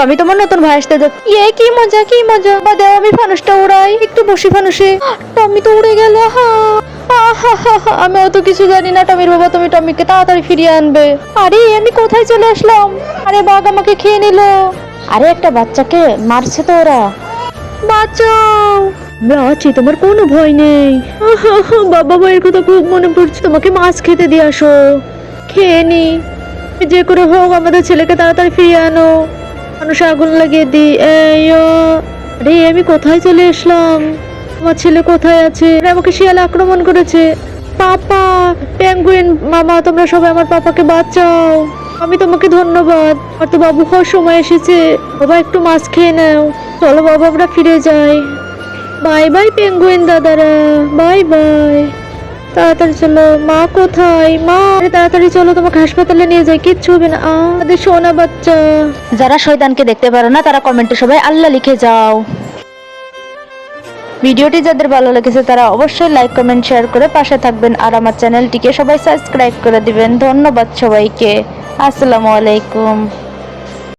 টমি তোমার নতুন ভাই আসতে যাচ্ছে। কি মজা কি মজা, বা দেও আমি ফানুসটা উড়াই, একটু বসি ফানুসে। টমি তো উড়ে গেল। আমি অত কিছু জানি না টমির বাবা, তুমি টমিকে তাড়াতাড়ি ফিরিয়ে আনবে। আরে আমি কোথায় চলে আসলাম? আরে বাঘ আমাকে খেয়ে নিল। আরে একটা বাচ্চাকে মারছে তো ওরা, বাঁচাও। আমরা আছি, তোমার কোনো ভয় নেই। বাবা ভাইয়ের কথা খুব মনে পড়ছে, তোমাকে মাছ খেতে দিয়ে আসো, খেয়ে নি। যে করে হোক আমাদের ছেলেকে তাড়াতাড়ি ফিরিয়ে আনো। মানুষ আগুন লাগিয়ে দি। আরে আমি কোথায় চলে আসলাম? আমার ছেলে কোথায় আছে? আরে আমাকে শিয়াল আক্রমণ করেছে। পাপা, পেঙ্গুইন মামা, তোমরা সবাই আমার পাপাকে বাঁচাও। আমি তোমাকে ধন্যবাদ, আমার তো বাবু হওয়ার সময় এসেছে। বাবা একটু মাছ খেয়ে নাও। চলো বাবা আমরা ফিরে যাই। বাই বাই পেঙ্গুইন দাদারা, বাই বাই। তাড়াতাড়ি চলো। মা কোথায়? মা, আরে তাড়াতাড়ি চলো, তোমাকে হাসপাতালে নিয়ে যাই, কিচ্ছু হবে না। আমাদের সোনা বাচ্চা। যারা শয়তানকে দেখতে পারো না তারা কমেন্টে সবাই আল্লাহ লিখে যাও। ভিডিওটি যাদের ভালো লেগেছে তারা অবশ্যই লাইক কমেন্ট শেয়ার করে পাশে থাকবেন, আর আমার চ্যানেলটিকে সবাই সাবস্ক্রাইব করে দিবেন। ধন্যবাদ সবাইকে। আসসালামু আলাইকুম।